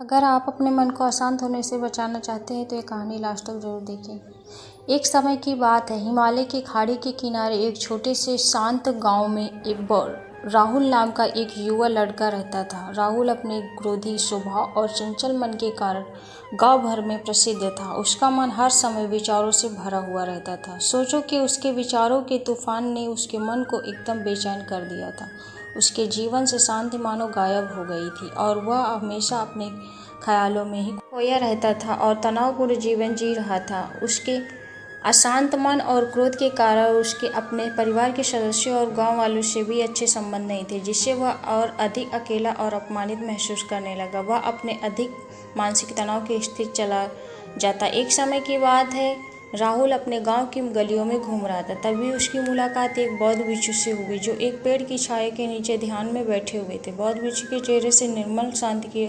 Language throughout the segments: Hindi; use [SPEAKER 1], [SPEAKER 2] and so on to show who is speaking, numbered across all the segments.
[SPEAKER 1] अगर आप अपने मन को अशांत होने से बचाना चाहते हैं तो ये कहानी लास्ट तक जरूर देखें। एक समय की बात है, हिमालय की खाड़ी के किनारे एक छोटे से शांत गांव में राहुल नाम का एक युवा लड़का रहता था। राहुल अपने क्रोधी स्वभाव और चंचल मन के कारण गांव भर में प्रसिद्ध था। उसका मन हर समय विचारों से भरा हुआ रहता था। सोचो कि उसके विचारों के तूफान ने उसके मन को एकदम बेचैन कर दिया था। उसके जीवन से शांति मानो गायब हो गई थी और वह हमेशा अपने ख्यालों में ही खोया रहता था और तनावपूर्ण जीवन जी रहा था। उसके अशांत मन और क्रोध के कारण उसके अपने परिवार के सदस्यों और गांव वालों से भी अच्छे संबंध नहीं थे, जिससे वह और अधिक अकेला और अपमानित महसूस करने लगा। वह अपने अधिक मानसिक तनाव की स्थिति चला जाता। एक समय की बात है, राहुल अपने गांव की गलियों में घूम रहा था। तभी उसकी मुलाकात एक बौद्ध भिक्षु से हुई, जो एक पेड़ की छाया के नीचे ध्यान में बैठे हुए थे। बौद्ध भिक्षु के चेहरे से निर्मल शांति की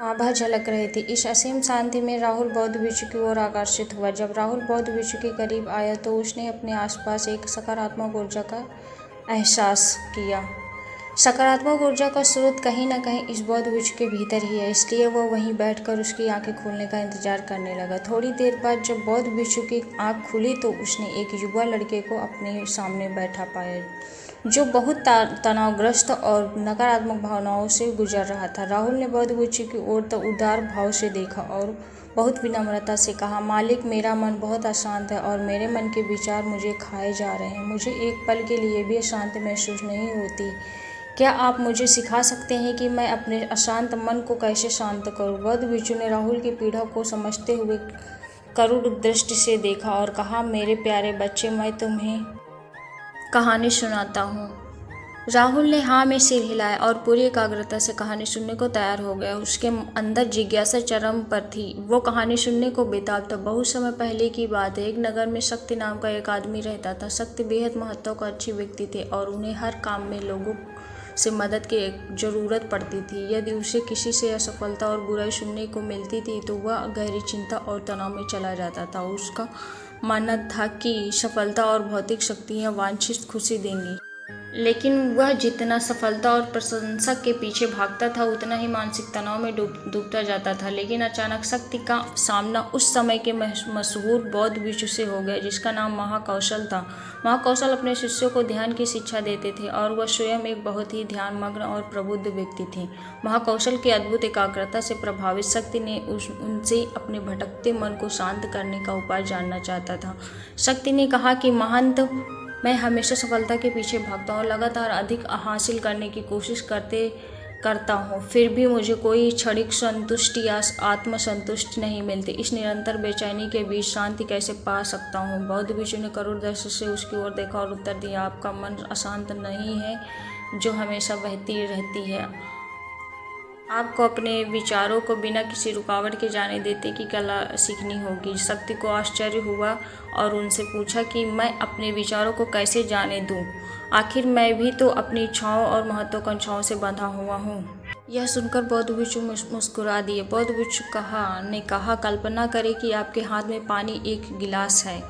[SPEAKER 1] आभा झलक रही थी। इस असीम शांति में राहुल बौद्ध भिक्षु की ओर आकर्षित हुआ। जब राहुल बौद्ध भिक्षु के करीब आया तो उसने अपने आसपास एक सकारात्मक ऊर्जा का एहसास किया। सकारात्मक ऊर्जा का स्रोत कहीं न कहीं इस बौद्ध भिक्षु के भीतर ही है, इसलिए वह वहीं बैठकर उसकी आंखें खुलने का इंतजार करने लगा। थोड़ी देर बाद जब बौद्ध भिक्षु की आंख खुली तो उसने एक युवा लड़के को अपने सामने बैठा पाया, जो बहुत तनावग्रस्त और नकारात्मक भावनाओं से गुजर रहा था। राहुल ने बौद्ध भिक्षु की ओर तो उदार भाव से देखा और बहुत विनम्रता से कहा, मालिक, मेरा मन बहुत अशांत है और मेरे मन के विचार मुझे खाए जा रहे हैं। मुझे एक पल के लिए भी शांति महसूस नहीं होती। क्या आप मुझे सिखा सकते हैं कि मैं अपने अशांत मन को कैसे शांत करूं? बौद्ध भिक्षु ने राहुल की पीड़ा को समझते हुए करुण दृष्टि से देखा और कहा, मेरे प्यारे बच्चे, मैं तुम्हें कहानी सुनाता हूँ। राहुल ने हाँ में सिर हिलाया और पूरी एकाग्रता से कहानी सुनने को तैयार हो गया। उसके अंदर जिज्ञासा चरम पर थी। वो कहानी सुनने को बेताब था। बहुत समय पहले की बात है, एक नगर में शक्ति नाम का एक आदमी रहता था। शक्ति बेहद महत्वाकांक्षी व्यक्ति थे और उन्हें हर काम में लोगों से मदद की जरूरत पड़ती थी। यदि उसे किसी से असफलता और बुराई सुनने को मिलती थी तो वह गहरी चिंता और तनाव में चला जाता था। उसका मानना था कि सफलता और भौतिक शक्तियाँ वांछित खुशी देंगी, लेकिन वह जितना सफलता और प्रशंसा के पीछे भागता था उतना ही मानसिक तनाव में डूबता जाता था। लेकिन अचानक शक्ति का सामना उस समय के मशहूर बौद्ध भिक्षु से हो गया, जिसका नाम महाकौशल था। महाकौशल अपने शिष्यों को ध्यान की शिक्षा देते थे और वह स्वयं एक बहुत ही ध्यानमग्न और प्रबुद्ध व्यक्ति थे। महाकौशल की अद्भुत एकाग्रता से प्रभावित शक्ति ने उनसे अपने भटकते मन को शांत करने का उपाय जानना चाहता था। शक्ति ने कहा कि महंत, मैं हमेशा सफलता के पीछे भागता हूँ, लगातार अधिक हासिल करने की कोशिश करता हूँ, फिर भी मुझे कोई क्षणिक संतुष्टि या आत्मसंतुष्टि नहीं मिलती। इस निरंतर बेचैनी के बीच शांति कैसे पा सकता हूँ? बौद्ध भिक्षु ने करुण दृष्टि से उसकी ओर देखा और उत्तर दिया, आपका मन अशांत नहीं है जो हमेशा बहती रहती है। आपको अपने विचारों को बिना किसी रुकावट के जाने देते की कला सीखनी होगी। शक्ति को आश्चर्य हुआ और उनसे पूछा कि मैं अपने विचारों को कैसे जाने दूं? आखिर मैं भी तो अपनी इच्छाओं और महत्वाकांक्षाओं से बंधा हुआ हूँ। यह सुनकर बौद्ध भिक्षु मुस्कुरा दिए। बौद्ध भिक्षु ने कहा, कल्पना करें कि आपके हाथ में पानी एक गिलास है।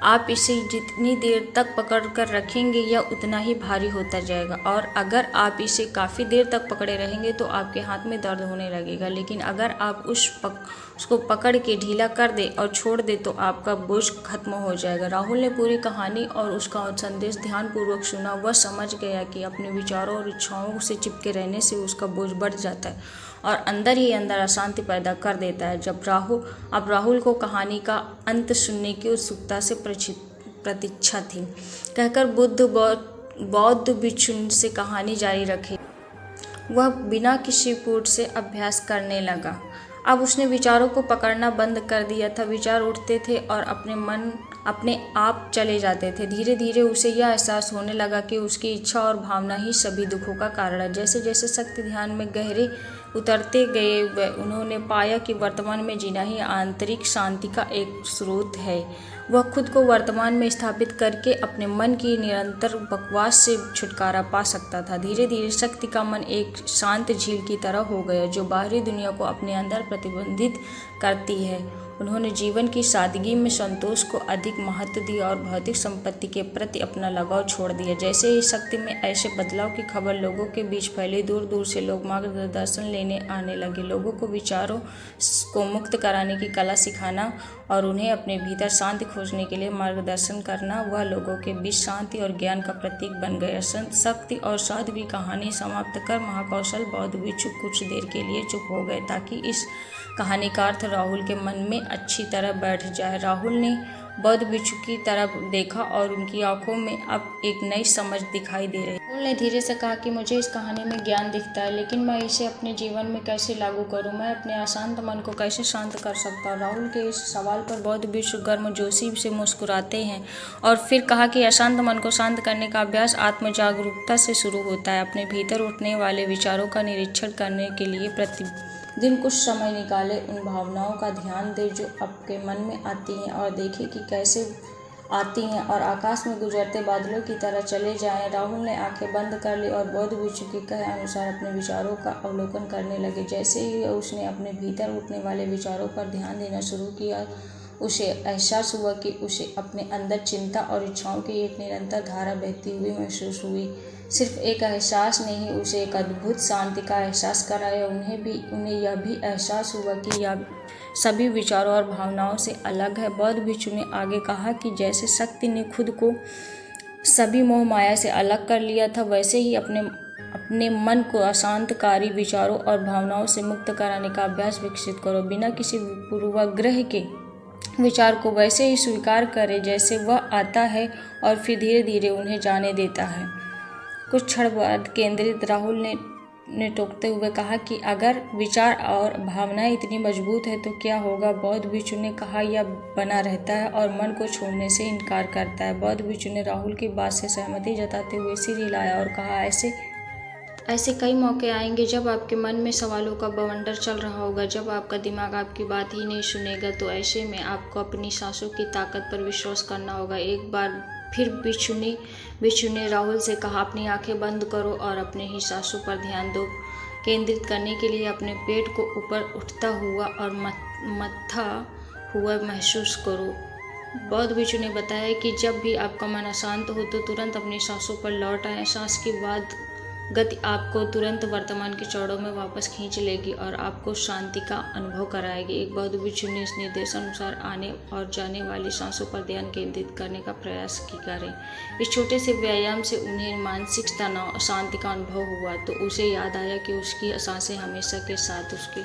[SPEAKER 1] आप इसे जितनी देर तक पकड़ कर रखेंगे यह उतना ही भारी होता जाएगा, और अगर आप इसे काफ़ी देर तक पकड़े रहेंगे तो आपके हाथ में दर्द होने लगेगा। लेकिन अगर आप उसको पकड़ के ढीला कर दे और छोड़ दे तो आपका बोझ खत्म हो जाएगा। राहुल ने पूरी कहानी और उसका संदेश ध्यानपूर्वक सुना। वह समझ गया कि अपने विचारों और इच्छाओं से चिपके रहने से उसका बोझ बढ़ जाता है और अंदर ही अंदर अशांति पैदा कर देता है। अब राहुल को कहानी का अंत सुनने की उत्सुकता से प्रतीक्षा थी। कहकर बौद्ध भिक्षु से कहानी जारी रखी। वह बिना किसी पूर्व से अभ्यास करने लगा। अब उसने विचारों को पकड़ना बंद कर दिया था। विचार उठते थे और अपने आप चले जाते थे। धीरे धीरे उसे यह एहसास होने लगा कि उसकी इच्छा और भावना ही सभी दुखों का कारण है। जैसे जैसे शक्ति ध्यान में गहरे उतरते गए, उन्होंने पाया कि वर्तमान में जीना ही आंतरिक शांति का एक स्रोत है। वह खुद को वर्तमान में स्थापित करके अपने मन की निरंतर बकवास से छुटकारा पा सकता था। धीरे धीरे शक्ति का मन एक शांत झील की तरह हो गया, जो बाहरी दुनिया को अपने अंदर प्रतिबंधित करती है। उन्होंने जीवन की सादगी में संतोष को अधिक महत्व दिया और भौतिक संपत्ति के प्रति अपना लगाव छोड़ दिया। जैसे ही शक्ति में ऐसे बदलाव की खबर लोगों के बीच फैली, दूर दूर से लोग मार्गदर्शन लेने आने लगे। लोगों को विचारों को मुक्त कराने की कला सिखाना और उन्हें अपने भीतर शांति खोजने के लिए मार्गदर्शन करना, वह लोगों के बीच शांति और ज्ञान का प्रतीक बन गया। शक्ति और साधु की कहानी समाप्त कर महाकौशल बौद्ध भिक्षु कुछ देर के लिए चुप हो गए ताकि इस कहानी का अर्थ राहुल के मन में अच्छी तरह बैठ जाए। राहुल ने बौद्ध भिक्षु की तरफ देखा और उनकी आंखों में अब एक नई समझ दिखाई दे रही। राहुल ने धीरे से कहा कि मुझे इस कहानी में ज्ञान दिखता है, लेकिन मैं इसे अपने जीवन में कैसे लागू करूं? मैं अपने अशांत मन को कैसे शांत कर सकता हूं? राहुल के इस सवाल पर बौद्ध भिक्षु गर्मजोशी से मुस्कुराते हैं और फिर कहा कि अशांत मन को शांत करने का अभ्यास आत्म जागरूकता से शुरू होता है। अपने भीतर उठने वाले विचारों का निरीक्षण करने के लिए प्रतिदिन कुछ समय निकाले, उन भावनाओं का ध्यान दें जो आपके मन में आती हैं और देखें कि कैसे आती हैं और आकाश में गुजरते बादलों की तरह चले जाएं। राहुल ने आंखें बंद कर ली और बौद्ध भिक्षु के कहे अनुसार अपने विचारों का अवलोकन करने लगे। जैसे ही उसने अपने भीतर उठने वाले विचारों पर ध्यान देना शुरू किया, उसे एहसास हुआ कि उसे अपने अंदर चिंता और इच्छाओं की एक निरंतर धारा बहती हुई महसूस हुई। सिर्फ एक एहसास नहीं, उसे एक अद्भुत शांति का एहसास कराया। उन्हें यह भी एहसास हुआ कि यह सभी विचारों और भावनाओं से अलग है। बौद्ध भिक्षु ने आगे कहा कि जैसे शक्ति ने खुद को सभी मोह माया से अलग कर लिया था, वैसे ही अपने मन को अशांतकारी विचारों और भावनाओं से मुक्त कराने का अभ्यास विकसित करो। बिना किसी पूर्वाग्रह के विचार को वैसे ही स्वीकार करें जैसे वह आता है और फिर धीरे धीरे उन्हें जाने देता है। कुछ क्षण बाद केंद्रित राहुल ने टोकते हुए कहा कि अगर विचार और भावनाएं इतनी मजबूत है तो क्या होगा? बौद्ध भिक्षु ने कहा, यह बना रहता है और मन को छोड़ने से इनकार करता है। बौद्ध भिक्षु ने राहुल की बात से सहमति जताते हुए सिर हिलाया और कहा, ऐसे कई मौके आएंगे जब आपके मन में सवालों का बवंडर चल रहा होगा, जब आपका दिमाग आपकी बात ही नहीं सुनेगा। तो ऐसे में आपको अपनी सांसों की ताकत पर विश्वास करना होगा। एक बार फिर भिक्षु ने राहुल से कहा, अपनी आंखें बंद करो और अपने ही सांसों पर ध्यान दो। केंद्रित करने के लिए अपने पेट को ऊपर उठता हुआ और मत्था हुआ महसूस करो। बौद्ध भिक्षु ने बताया कि जब भी आपका मन अशांत हो तो तुरंत अपनी सांसों पर लौट आए। सांस के बाद गति आपको तुरंत वर्तमान के चौड़ों में वापस खींच लेगी और आपको शांति का अनुभव कराएगी। एक बौद्ध भिक्षु ने इस निर्देशानुसार आने और जाने वाली सांसों पर ध्यान केंद्रित करने का प्रयास करें। इस छोटे से व्यायाम से उन्हें मानसिक तनाव शांति का अनुभव हुआ तो उसे याद आया कि उसकी सांसें हमेशा के साथ उसके।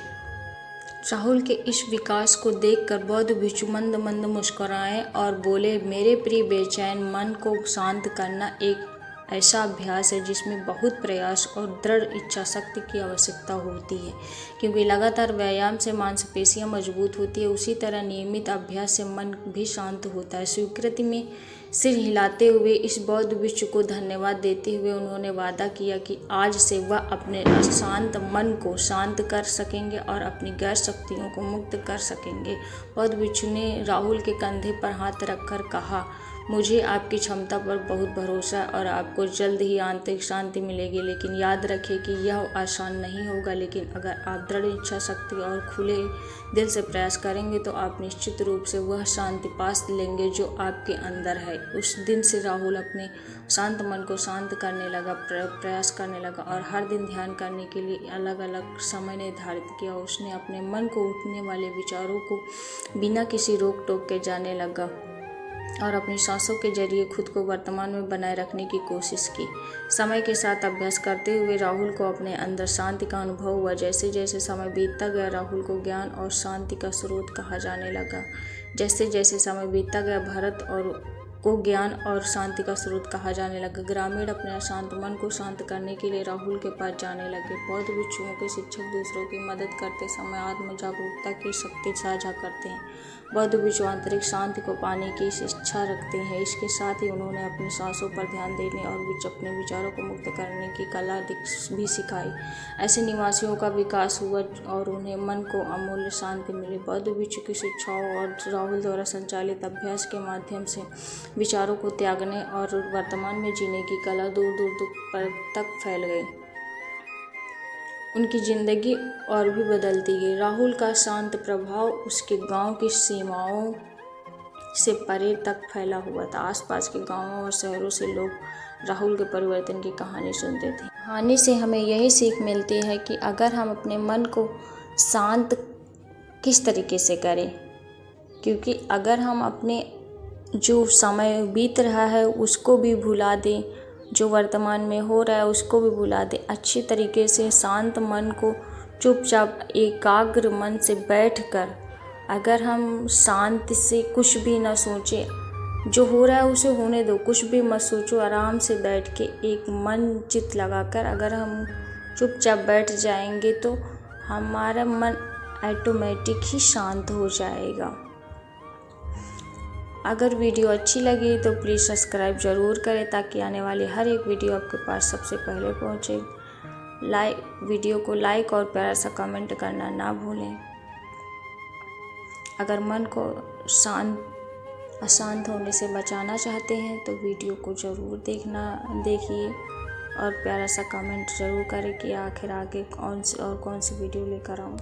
[SPEAKER 1] राहुल के इस विकास को देखकर बौद्ध भिक्षु मंद मंद मुस्कुराए और बोले, मेरे प्रिय बेचैन मन को शांत करना एक ऐसा अभ्यास है जिसमें बहुत प्रयास और दृढ़ इच्छा शक्ति की आवश्यकता होती है, क्योंकि लगातार व्यायाम से मांसपेशियां मजबूत होती है, उसी तरह नियमित अभ्यास से मन भी शांत होता है। स्वीकृति में सिर हिलाते हुए इस बौद्ध भिक्षु को धन्यवाद देते हुए उन्होंने वादा किया कि आज से वह अपने अशांत मन को शांत कर सकेंगे और अपनी गैर शक्तियों को मुक्त कर सकेंगे। बौद्ध भिक्षु ने राहुल के कंधे पर हाथ रखकर कहा, मुझे आपकी क्षमता पर बहुत भरोसा है और आपको जल्द ही आंतरिक शांति मिलेगी, लेकिन याद रखें कि यह आसान नहीं होगा। लेकिन अगर आप दृढ़ इच्छा शक्ति और खुले दिल से प्रयास करेंगे तो आप निश्चित रूप से वह शांति पा लेंगे जो आपके अंदर है। उस दिन से राहुल अपने शांत मन को शांत करने लगा, प्रयास करने लगा और हर दिन ध्यान करने के लिए अलग अलग समय निर्धारित किया। उसने अपने मन को उठने वाले विचारों को बिना किसी रोक टोक के जाने लगा और अपनी सांसों के जरिए खुद को वर्तमान में बनाए रखने की कोशिश की। समय के साथ अभ्यास करते हुए राहुल को अपने अंदर शांति का अनुभव हुआ। जैसे जैसे समय बीतता गया, राहुल को ज्ञान और शांति का स्रोत कहा जाने लगा। जैसे जैसे समय बीतता गया, भरत को ज्ञान और शांति का स्रोत कहा जाने लगा। ग्रामीण अपने अशांत मन को शांत करने के लिए राहुल के पास जाने लगे। बौद्ध भिक्षुओं के शिक्षक दूसरों की मदद करते समय आत्म जागरूकता की शक्ति साझा करते हैं। बौद्ध भिक्षु आंतरिक शांति को पाने की इच्छा रखते हैं। इसके साथ ही उन्होंने अपनी सांसों पर ध्यान देने और अपने विचारों को मुक्त करने की कला भी सिखाई। ऐसे निवासियों का विकास हुआ और उन्हें मन को अमूल्य शांति मिली। बौद्ध भिक्षु की शिक्षाओं और राहुल द्वारा संचालित अभ्यास के माध्यम से विचारों को त्यागने और वर्तमान में जीने की कला दूर दूर तक फैल गई। उनकी ज़िंदगी और भी बदलती गई। राहुल का शांत प्रभाव उसके गांव की सीमाओं से परे तक फैला हुआ था। आसपास के गांवों और शहरों से लोग राहुल के परिवर्तन की कहानी सुनते थे। कहानी से हमें यही सीख मिलती है कि अगर हम अपने मन को शांत किस तरीके से करें, क्योंकि अगर हम अपने जो समय बीत रहा है उसको भी भुला दें, जो वर्तमान में हो रहा है उसको भी भुला दें, अच्छी तरीके से शांत मन को चुपचाप एकाग्र मन से बैठकर अगर हम शांति से कुछ भी ना सोचें, जो हो रहा है उसे होने दो, कुछ भी मत सोचो, आराम से बैठ के एक मन चित लगाकर अगर हम चुपचाप बैठ जाएंगे तो हमारा मन ऑटोमेटिक ही शांत हो जाएगा। अगर वीडियो अच्छी लगी तो प्लीज़ सब्सक्राइब ज़रूर करें ताकि आने वाली हर एक वीडियो आपके पास सबसे पहले पहुंचे। वीडियो को लाइक और प्यारा सा कमेंट करना ना भूलें। अगर मन को अशांत होने से बचाना चाहते हैं तो वीडियो को ज़रूर देखिए और प्यारा सा कमेंट ज़रूर करें कि आखिर आगे कौन सी वीडियो लेकर आऊँ।